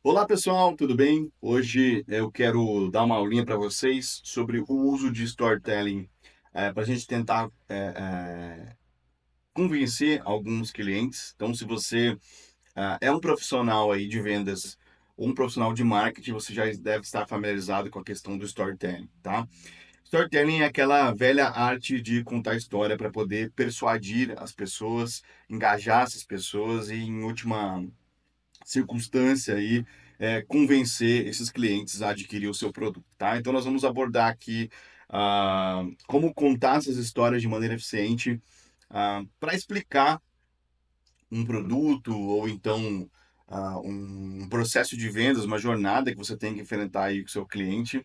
Olá pessoal, tudo bem? Hoje eu quero dar uma aulinha para vocês sobre o uso de storytelling para a gente tentar convencer alguns clientes. Então, se você é um profissional aí de vendas ou um profissional de marketing, você já deve estar familiarizado com a questão do storytelling, tá? Storytelling é aquela velha arte de contar história para poder persuadir as pessoas, engajar essas pessoas e, em última circunstância aí, convencer esses clientes a adquirir o seu produto, tá? Então nós vamos abordar aqui como contar essas histórias de maneira eficiente para explicar um produto ou então um processo de vendas, uma jornada que você tem que enfrentar aí com o seu cliente,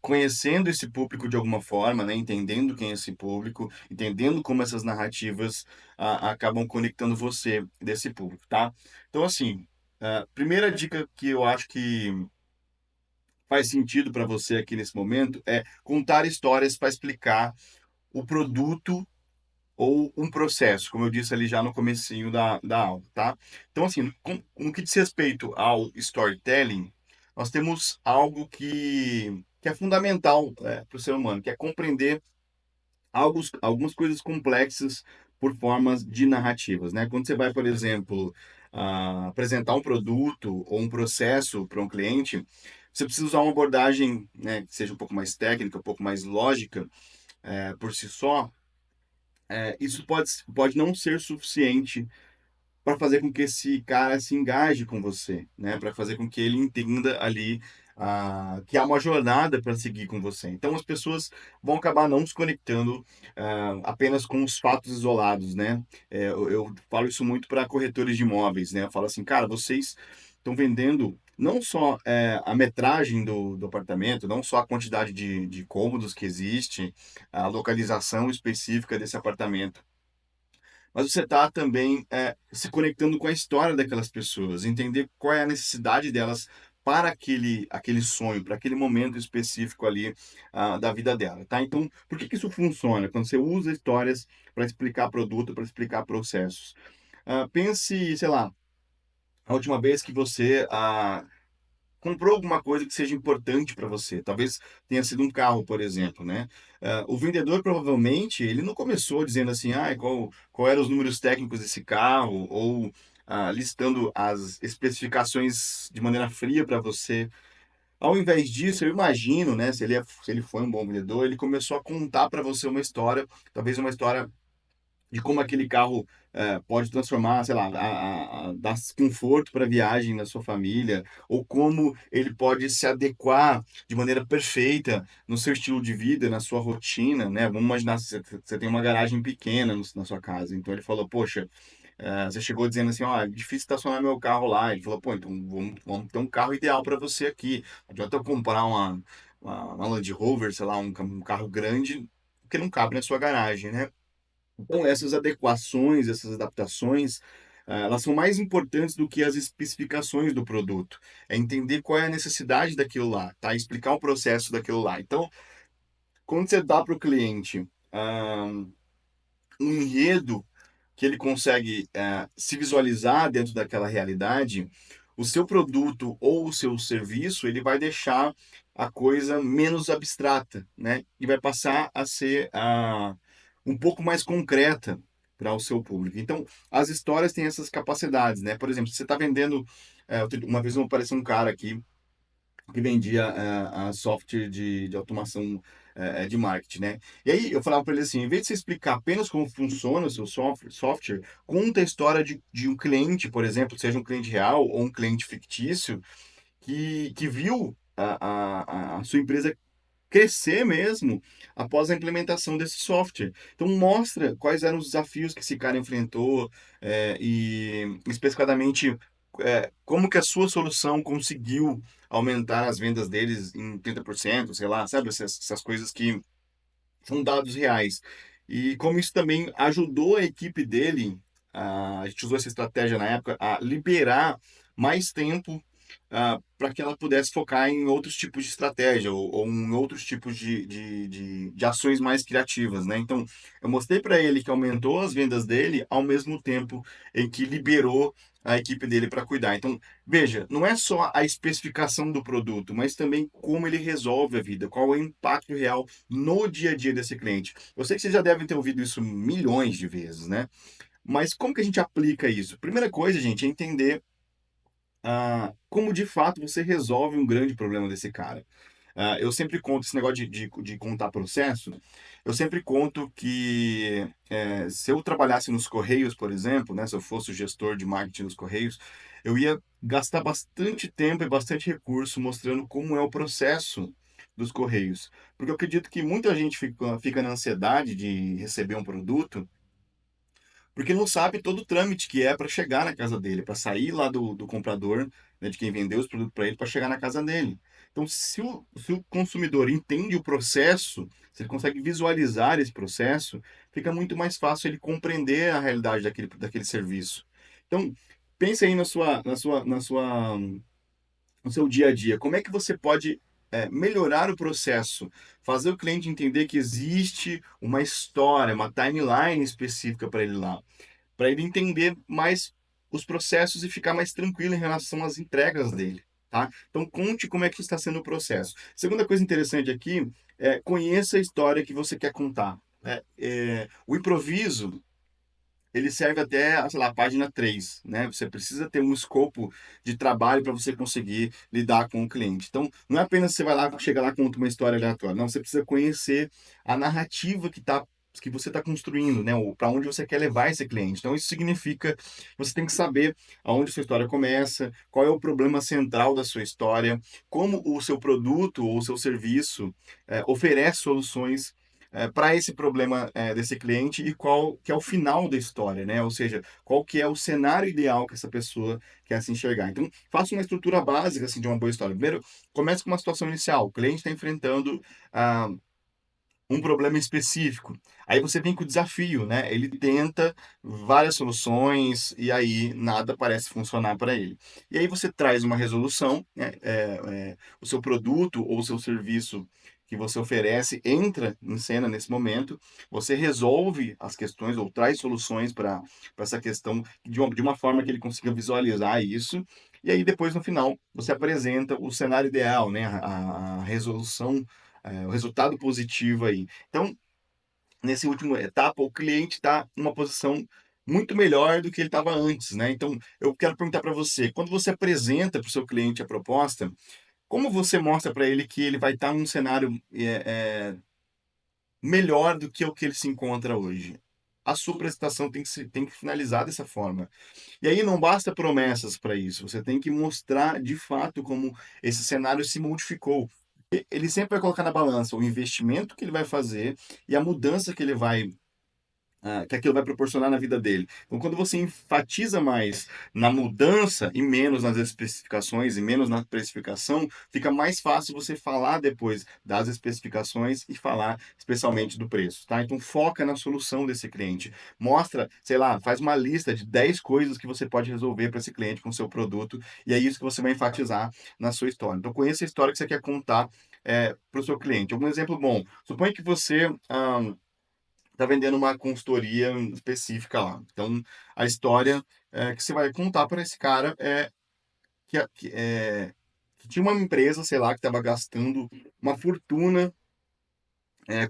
conhecendo esse público de alguma forma, né? Entendendo quem é esse público, entendendo como essas narrativas acabam conectando você desse público, tá? Então, assim, primeira dica que eu acho que faz sentido para você aqui nesse momento é contar histórias para explicar o produto ou um processo, como eu disse ali já no comecinho da aula, tá? Então, assim, no que diz respeito ao storytelling, nós temos algo que é fundamental para o ser humano, que é compreender algumas coisas complexas por formas de narrativas, né? Quando você vai, por exemplo, apresentar um produto ou um processo para um cliente, você precisa usar uma abordagem, né, que seja um pouco mais técnica, um pouco mais lógica, por si só. Isso pode não ser suficiente para fazer com que esse cara se engaje com você, né? Para fazer com que ele entenda ali que há uma jornada para seguir com você. Então as pessoas vão acabar não se conectando apenas com os fatos isolados, né? Eu falo isso muito para corretores de imóveis, né? Eu falo assim, cara, vocês estão vendendo não só a metragem do apartamento, não só a quantidade de cômodos que existe, a localização específica desse apartamento, mas você está também se conectando com a história daquelas pessoas, entender qual é a necessidade delas para aquele sonho, para aquele momento específico ali da vida dela, tá? Então, por que que isso funciona? Quando você usa histórias para explicar produto, para explicar processos. Pense, sei lá, a última vez que você comprou alguma coisa que seja importante para você. Talvez tenha sido um carro, por exemplo, né? O vendedor provavelmente ele não começou dizendo assim, qual eram os números técnicos desse carro ou listando as especificações de maneira fria para você. Ao invés disso, eu imagino, né? Se ele foi um bom vendedor, ele começou a contar para você uma história, talvez uma história de como aquele carro pode transformar, sei lá, dar conforto para a viagem na sua família, ou como ele pode se adequar de maneira perfeita no seu estilo de vida, na sua rotina, né? Vamos imaginar se você tem uma garagem pequena na sua casa, então ele falou, poxa, você chegou dizendo assim, ó, é difícil estacionar meu carro lá. Ele falou, pô, então vamos ter um carro ideal para você aqui. Não adianta eu comprar uma Land Rover, sei lá, um carro grande, que não cabe na sua garagem, né? Então, essas adequações, essas adaptações, elas são mais importantes do que as especificações do produto. É entender qual é a necessidade daquilo lá, tá? Explicar o processo daquilo lá. Então, quando você dá para o cliente um enredo que ele consegue se visualizar dentro daquela realidade, o seu produto ou o seu serviço, ele vai deixar a coisa menos abstrata, né? E vai passar a ser um pouco mais concreta para o seu público. Então, as histórias têm essas capacidades, né? Por exemplo, se você está vendendo, uma vez apareceu um cara aqui que vendia a software de automação de marketing, né? E aí eu falava para ele assim, em vez de você explicar apenas como funciona o seu software, conta a história de um cliente, por exemplo, seja um cliente real ou um cliente fictício, que viu a sua empresa crescer mesmo após a implementação desse software. Então mostra quais eram os desafios que esse cara enfrentou e especificadamente como que a sua solução conseguiu aumentar as vendas deles em 30%, sei lá, sabe? Essas coisas que são dados reais. E como isso também ajudou a equipe dele, a gente usou essa estratégia na época, a liberar mais tempo para que ela pudesse focar em outros tipos de estratégia ou em outros tipos de ações mais criativas, né? Então, eu mostrei para ele que aumentou as vendas dele ao mesmo tempo em que liberou a equipe dele para cuidar. Então, veja, não é só a especificação do produto, mas também como ele resolve a vida, qual é o impacto real no dia a dia desse cliente. Eu sei que vocês já devem ter ouvido isso milhões de vezes, né? Mas como que a gente aplica isso? Primeira coisa, gente, é entender como de fato você resolve um grande problema desse cara. Eu sempre conto esse negócio de contar processo. Eu sempre conto que se eu trabalhasse nos Correios, por exemplo, né, se eu fosse o gestor de marketing nos Correios, eu ia gastar bastante tempo e bastante recurso mostrando como é o processo dos Correios. Porque eu acredito que muita gente fica na ansiedade de receber um produto porque não sabe todo o trâmite que é para chegar na casa dele, para sair lá do comprador, né, de quem vendeu os produtos para ele, para chegar na casa dele. Então, se o consumidor entende o processo, se ele consegue visualizar esse processo, fica muito mais fácil ele compreender a realidade daquele serviço. Então, pense aí no seu dia a dia. Como é que você pode melhorar o processo? Fazer o cliente entender que existe uma história, uma timeline específica para ele lá, para ele entender mais os processos e ficar mais tranquilo em relação às entregas dele, tá? Então conte como é que está sendo o processo. Segunda coisa interessante aqui é conheça a história que você quer contar. O improviso ele serve até, sei lá, a página 3, né? Você precisa ter um escopo de trabalho para você conseguir lidar com o cliente. Então, não é apenas você vai lá, chega lá e conta uma história aleatória. Não, você precisa conhecer a narrativa que você está construindo, né? Para onde você quer levar esse cliente. Então, isso significa que você tem que saber aonde sua história começa, qual é o problema central da sua história, como o seu produto ou o seu serviço oferece soluções para esse problema desse cliente e qual que é o final da história, né? Ou seja, qual que é o cenário ideal que essa pessoa quer se enxergar. Então, faça uma estrutura básica assim, de uma boa história. Primeiro, comece com uma situação inicial. O cliente está enfrentando ah, um problema específico. Aí você vem com o desafio, né? Ele tenta várias soluções e aí nada parece funcionar para ele. E aí você traz uma resolução, né? O seu produto ou o seu serviço que você oferece entra em cena nesse momento, você resolve as questões ou traz soluções para essa questão de uma forma que ele consiga visualizar isso. E aí depois no final você apresenta o cenário ideal, né? A resolução o resultado positivo aí. Então, nesse último etapa, o cliente está numa posição muito melhor do que ele estava antes, né? Então, eu quero perguntar para você, quando você apresenta para o seu cliente a proposta, como você mostra para ele que ele vai estar num cenário melhor do que o que ele se encontra hoje? A sua apresentação tem que finalizar dessa forma. E aí não basta promessas para isso, você tem que mostrar de fato como esse cenário se modificou. Ele sempre vai colocar na balança o investimento que ele vai fazer e a mudança que aquilo vai proporcionar na vida dele. Então, quando você enfatiza mais na mudança e menos nas especificações e menos na precificação, fica mais fácil você falar depois das especificações e falar especialmente do preço, tá? Então, foca na solução desse cliente. Mostra, sei lá, faz uma lista de 10 coisas que você pode resolver para esse cliente com o seu produto e é isso que você vai enfatizar na sua história. Então, conheça a história que você quer contar para o seu cliente. Algum exemplo bom. Suponha que você está vendendo uma consultoria específica lá. Então, a história que você vai contar para esse cara que tinha uma empresa, sei lá, que estava gastando uma fortuna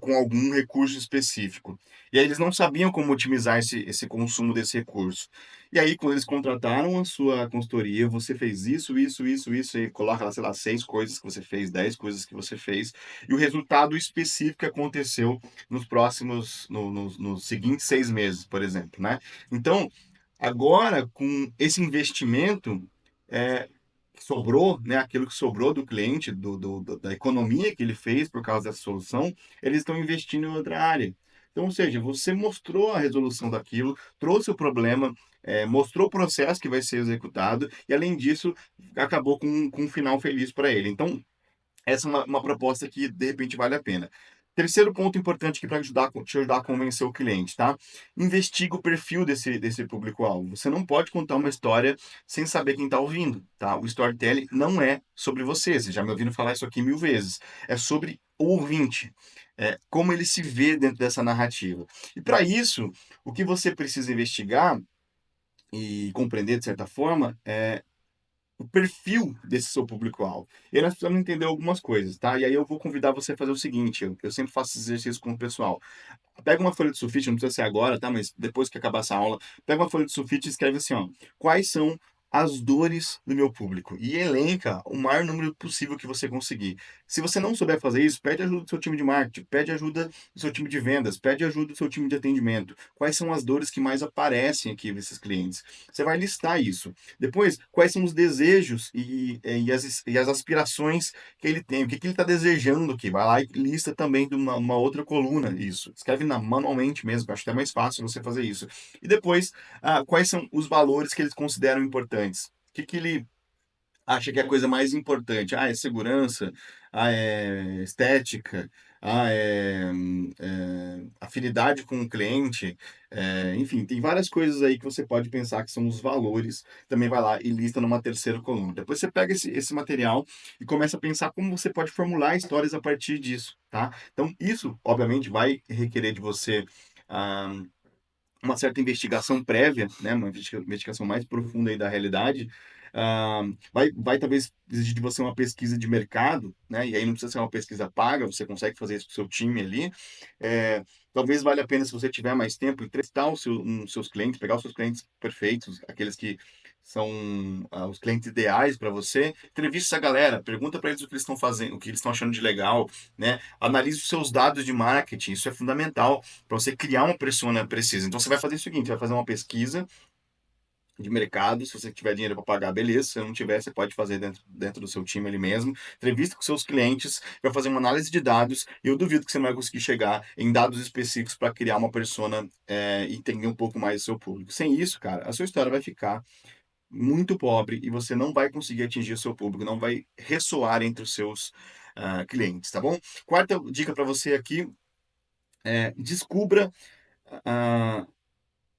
com algum recurso específico. E aí eles não sabiam como otimizar esse consumo desse recurso. E aí, quando eles contrataram a sua consultoria, você fez isso, isso, isso, isso, e coloca lá, sei lá, 6 coisas que você fez, 10 coisas que você fez, e o resultado específico que aconteceu nos seguintes 6 meses, por exemplo, né? Então, agora, com esse investimento, que sobrou, né, aquilo que sobrou do cliente, da economia que ele fez por causa dessa solução, eles estão investindo em outra área. Então, ou seja, você mostrou a resolução daquilo, trouxe o problema, mostrou o processo que vai ser executado e, além disso, acabou com um final feliz para ele. Então, essa é uma proposta que, de repente, vale a pena. Terceiro ponto importante aqui para te ajudar a convencer o cliente, tá? Investiga o perfil desse público-alvo. Você não pode contar uma história sem saber quem está ouvindo, tá? O storytelling não é sobre você. Vocês já me ouviram falar isso aqui 1000 vezes. É sobre o ouvinte. É, como ele se vê dentro dessa narrativa. E para isso, o que você precisa investigar e compreender, de certa forma, é o perfil desse seu público-alvo. E aí nós precisamos entender algumas coisas, tá? E aí eu vou convidar você a fazer o seguinte, eu sempre faço esse exercício com o pessoal. Pega uma folha de sulfite, não precisa ser agora, tá? Mas depois que acabar essa aula, pega uma folha de sulfite e escreve assim, ó. Quais são as dores do meu público? E elenca o maior número possível que você conseguir. Se você não souber fazer isso, pede ajuda do seu time de marketing, pede ajuda do seu time de vendas, pede ajuda do seu time de atendimento. Quais são as dores que mais aparecem aqui nesses clientes? Você vai listar isso. Depois, quais são os desejos e as aspirações que ele tem? O que ele está desejando aqui? Vai lá e lista também de uma outra coluna isso. Escreve manualmente mesmo, que eu acho até mais fácil você fazer isso. E depois, quais são os valores que eles consideram importantes? O que ele acha que é a coisa mais importante? É segurança, é estética, afinidade com o cliente, enfim, tem várias coisas aí que você pode pensar que são os valores. Também vai lá e lista numa terceira coluna. Depois você pega esse material e começa a pensar como você pode formular histórias a partir disso, tá? Então, isso, obviamente, vai requerer de você. ah, uma certa investigação prévia, né, uma investigação mais profunda aí da realidade, vai talvez exigir de você uma pesquisa de mercado, né, e aí não precisa ser uma pesquisa paga, você consegue fazer isso com o seu time ali. É, talvez valha a pena, se você tiver mais tempo, entrevistar seus clientes, pegar os seus clientes perfeitos, aqueles que são os clientes ideais para você, entrevista essa galera, pergunta para eles o que eles estão fazendo, o que eles estão achando de legal, né? Analise os seus dados de marketing, isso é fundamental para você criar uma persona precisa. Então você vai fazer o seguinte, vai fazer uma pesquisa de mercado, se você tiver dinheiro para pagar, beleza, se não tiver, você pode fazer dentro do seu time ali mesmo, entrevista com seus clientes, vai fazer uma análise de dados, e eu duvido que você não vai conseguir chegar em dados específicos para criar uma persona e entender um pouco mais do seu público. Sem isso, cara, a sua história vai ficar muito pobre e você não vai conseguir atingir o seu público, não vai ressoar entre os seus clientes, tá bom? Quarta dica para você aqui descubra ah,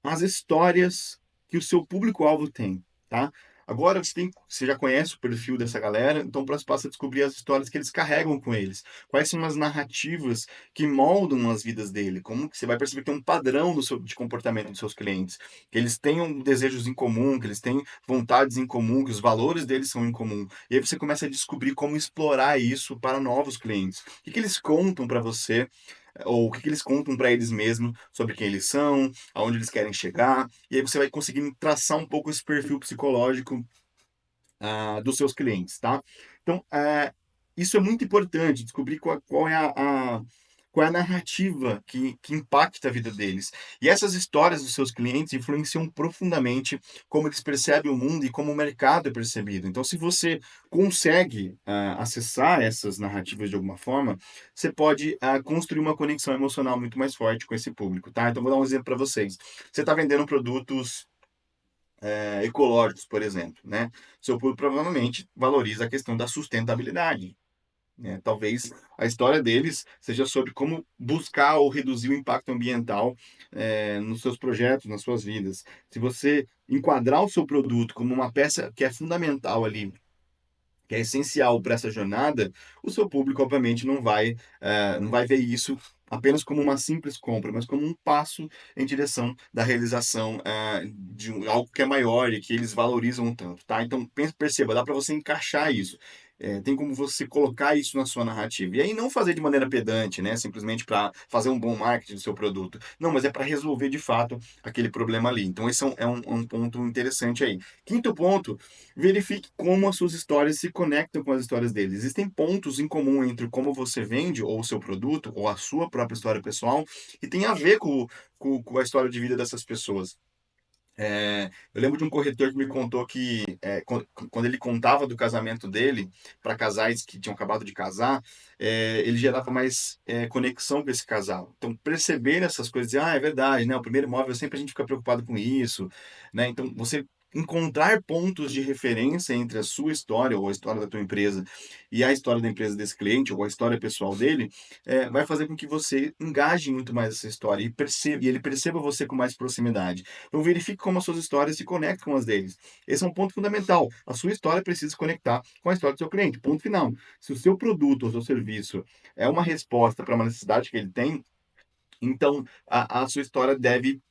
as histórias que o seu público-alvo tem, tá? Agora você já conhece o perfil dessa galera, então o próximo passo é descobrir as histórias que eles carregam com eles. Quais são as narrativas que moldam as vidas dele? Como que você vai perceber que tem um padrão de comportamento dos seus clientes, que eles tenham desejos em comum, que eles têm vontades em comum, que os valores deles são em comum. E aí você começa a descobrir como explorar isso para novos clientes. O que eles contam para você, ou o que eles contam para eles mesmos sobre quem eles são, aonde eles querem chegar, e aí você vai conseguindo traçar um pouco esse perfil psicológico dos seus clientes, tá? Então, isso é muito importante, descobrir qual é a narrativa que impacta a vida deles. E essas histórias dos seus clientes influenciam profundamente como eles percebem o mundo e como o mercado é percebido. Então, se você consegue acessar essas narrativas de alguma forma, você pode construir uma conexão emocional muito mais forte com esse público, tá? Então, vou dar um exemplo para vocês. Você está vendendo produtos ecológicos, por exemplo, né? Seu público provavelmente valoriza a questão da sustentabilidade, né? Talvez a história deles seja sobre como buscar ou reduzir o impacto ambiental nos seus projetos, nas suas vidas. Se você enquadrar o seu produto como uma peça que é fundamental ali, que é essencial para essa jornada, o seu público, obviamente, não vai ver isso apenas como uma simples compra, mas como um passo em direção da realização de algo que é maior e que eles valorizam tanto, tá? Então, perceba, dá para você encaixar isso. Tem como você colocar isso na sua narrativa. E aí não fazer de maneira pedante, né? Simplesmente para fazer um bom marketing do seu produto. Não, mas é para resolver de fato aquele problema ali. Então, esse é um ponto interessante aí. Quinto ponto, verifique como as suas histórias se conectam com as histórias deles. Existem pontos em comum entre como você vende ou o seu produto ou a sua própria história pessoal que tem a ver com a história de vida dessas pessoas. Eu lembro de um corretor que me contou que quando ele contava do casamento dele para casais que tinham acabado de casar, ele gerava mais conexão com esse casal. Então, perceber essas coisas, é verdade, né? O primeiro imóvel sempre a gente fica preocupado com isso, né? Então, você encontrar pontos de referência entre a sua história ou a história da tua empresa e a história da empresa desse cliente ou a história pessoal dele, vai fazer com que você engaje muito mais essa história e ele perceba você com mais proximidade. Então verifique como as suas histórias se conectam com as deles. Esse é um ponto fundamental. A sua história precisa se conectar com a história do seu cliente, ponto final. Se o seu produto ou seu serviço é uma resposta para uma necessidade que ele tem, então, a sua história deve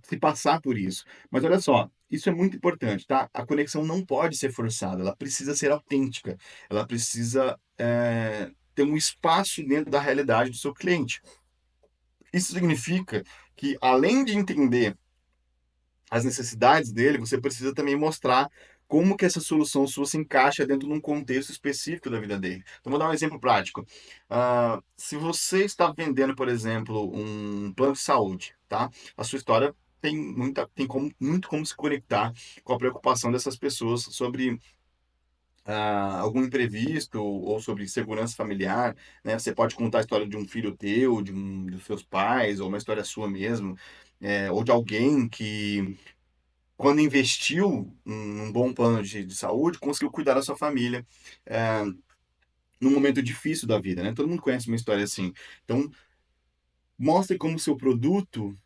se passar por isso. Mas olha só, isso é muito importante, tá? A conexão não pode ser forçada, ela precisa ser autêntica, ela precisa ter um espaço dentro da realidade do seu cliente. Isso significa que, além de entender as necessidades dele, você precisa também mostrar como que essa solução sua se encaixa dentro de um contexto específico da vida dele. Então, vou dar um exemplo prático. Se você está vendendo, por exemplo, um plano de saúde, tá? A sua história tem muito como se conectar com a preocupação dessas pessoas sobre algum imprevisto ou sobre segurança familiar, né? Você pode contar a história de um filho teu, dos seus pais, ou uma história sua mesmo, ou de alguém que quando investiu num bom plano de saúde, conseguiu cuidar da sua família, eh, num momento difícil da vida, né? Todo mundo conhece uma história assim. Então, mostre como o seu produto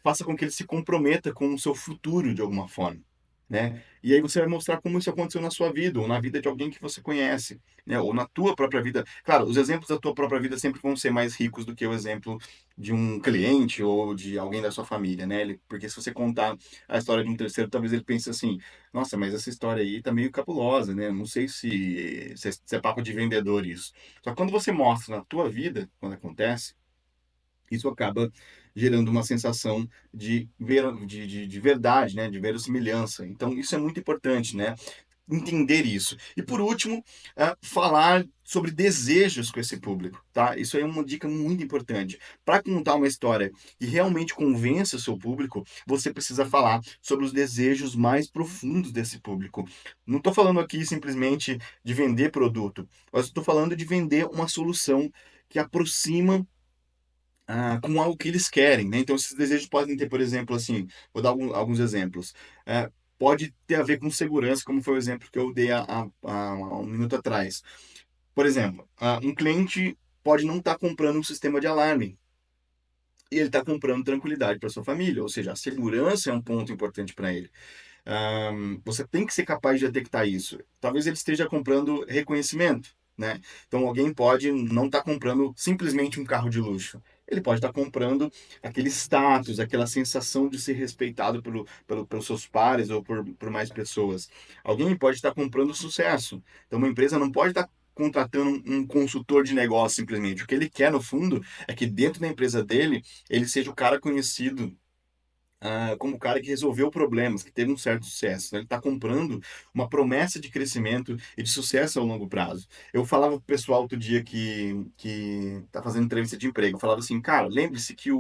faça com que ele se comprometa com o seu futuro de alguma forma, né? E aí você vai mostrar como isso aconteceu na sua vida, ou na vida de alguém que você conhece, né? Ou na tua própria vida. Claro, os exemplos da tua própria vida sempre vão ser mais ricos do que o exemplo de um cliente ou de alguém da sua família, né? Porque se você contar a história de um terceiro, talvez ele pense assim, nossa, mas essa história aí tá meio cabulosa, né? Não sei se é papo de vendedor isso. Só que quando você mostra na tua vida, quando acontece, isso acaba gerando uma sensação de verdade, né? De verossimilhança. Então, isso é muito importante, né? Entender isso. E por último, falar sobre desejos com esse público, tá? Isso aí é uma dica muito importante. Para contar uma história que realmente convença o seu público, você precisa falar sobre os desejos mais profundos desse público. Não estou falando aqui simplesmente de vender produto, mas estou falando de vender uma solução que aproxima com algo que eles querem, né? Então, esses desejos podem ter, por exemplo, assim, vou dar alguns exemplos. Pode ter a ver com segurança, como foi o exemplo que eu dei há um minuto atrás. Por exemplo, um cliente pode não estar comprando um sistema de alarme e ele está comprando tranquilidade para sua família, ou seja, a segurança é um ponto importante para ele. Você tem que ser capaz de detectar isso. Talvez ele esteja comprando reconhecimento, né? Então alguém pode não estar comprando simplesmente um carro de luxo. Ele pode estar comprando aquele status, aquela sensação de ser respeitado pelos seus pares ou por mais pessoas. Alguém pode estar comprando sucesso. Então uma empresa não pode estar contratando um consultor de negócio simplesmente. O que ele quer, no fundo, é que dentro da empresa dele, ele seja o cara conhecido como o cara que resolveu problemas, que teve um certo sucesso. Né? Ele está comprando uma promessa de crescimento e de sucesso ao longo prazo. Eu falava pro pessoal outro dia que tá fazendo entrevista de emprego, eu falava assim, cara, lembre-se que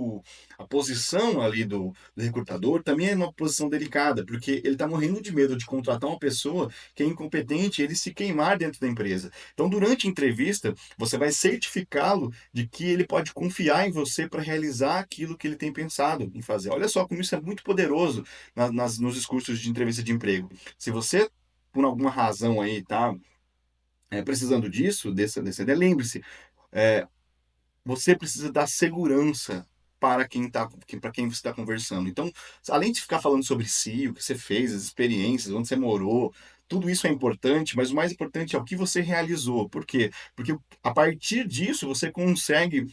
a posição ali do recrutador também é uma posição delicada, porque ele está morrendo de medo de contratar uma pessoa que é incompetente e ele se queimar dentro da empresa. Então, durante a entrevista, você vai certificá-lo de que ele pode confiar em você para realizar aquilo que ele tem pensado em fazer. Olha só como isso é muito poderoso nos discursos de entrevista de emprego. Se você, por alguma razão aí, tá precisando disso, desse lembre-se, é, você precisa dar segurança para quem você está conversando. Então, além de ficar falando sobre si, o que você fez, as experiências, onde você morou, tudo isso é importante, mas o mais importante é o que você realizou. Por quê? Porque a partir disso você consegue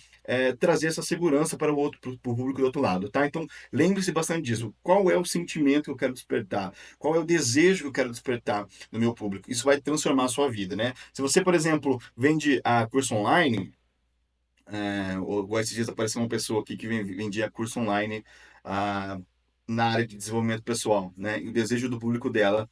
trazer essa segurança para o público do outro lado, tá? Então, lembre-se bastante disso. Qual é o sentimento que eu quero despertar? Qual é o desejo que eu quero despertar no meu público? Isso vai transformar a sua vida, né? Se você, por exemplo, vende a curso online, ou esses dias apareceu uma pessoa aqui que vendia curso online ah, na área de desenvolvimento pessoal, né? E o desejo do público dela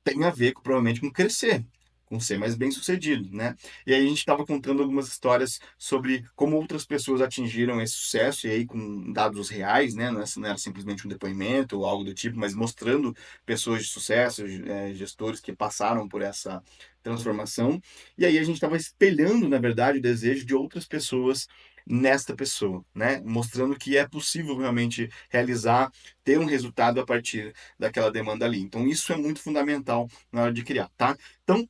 tem a ver provavelmente com crescer, com ser mais bem-sucedido, né? E aí a gente estava contando algumas histórias sobre como outras pessoas atingiram esse sucesso, e aí com dados reais, né? Não era simplesmente um depoimento ou algo do tipo, mas mostrando pessoas de sucesso, gestores que passaram por essa transformação. E aí a gente estava espelhando, na verdade, o desejo de outras pessoas nesta pessoa, né? Mostrando que é possível realmente realizar, ter um resultado a partir daquela demanda ali. Então, isso é muito fundamental na hora de criar, tá? Então,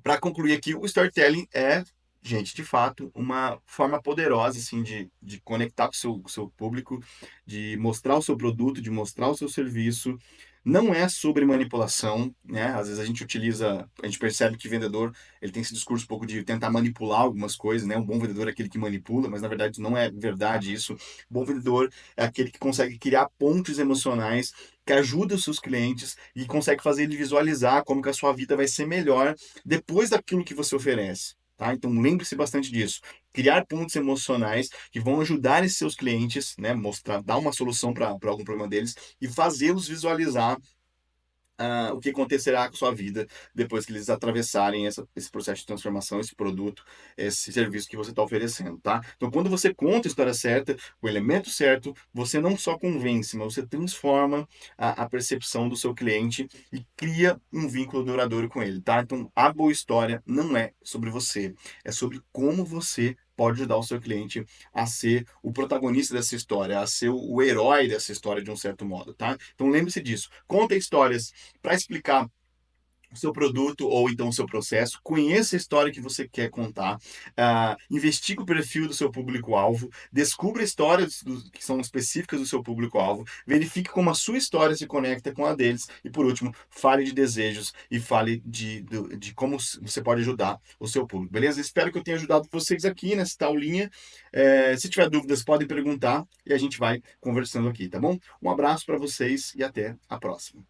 para concluir aqui, o storytelling é, gente, de fato, uma forma poderosa assim, de conectar com o seu público, de mostrar o seu produto, de mostrar o seu serviço. Não é sobre manipulação, né? Às vezes a gente utiliza, a gente percebe que vendedor ele tem esse discurso um pouco de tentar manipular algumas coisas, né? Um bom vendedor é aquele que manipula, mas na verdade não é verdade isso. Bom vendedor é aquele que consegue criar pontes emocionais, que ajuda os seus clientes e consegue fazer ele visualizar como que a sua vida vai ser melhor depois daquilo que você oferece. Tá? Então lembre-se bastante disso. Criar pontos emocionais que vão ajudar esses seus clientes, né? Mostrar, dar uma solução para algum problema deles e fazê-los visualizar o que acontecerá com a sua vida depois que eles atravessarem esse processo de transformação, esse produto, esse serviço que você está oferecendo, tá? Então, quando você conta a história certa, o elemento certo, você não só convence, mas você transforma a percepção do seu cliente e cria um vínculo duradouro com ele, tá? Então, a boa história não é sobre você, é sobre como você pode ajudar o seu cliente a ser o protagonista dessa história, a ser o herói dessa história de um certo modo, tá? Então lembre-se disso. Conta histórias para explicar o seu produto ou então o seu processo, conheça a história que você quer contar, investigue o perfil do seu público-alvo, descubra histórias que são específicas do seu público-alvo, verifique como a sua história se conecta com a deles e, por último, fale de desejos e fale de como você pode ajudar o seu público, beleza? Espero que eu tenha ajudado vocês aqui nessa aulinha. Se tiver dúvidas, podem perguntar e a gente vai conversando aqui, tá bom? Um abraço para vocês e até a próxima.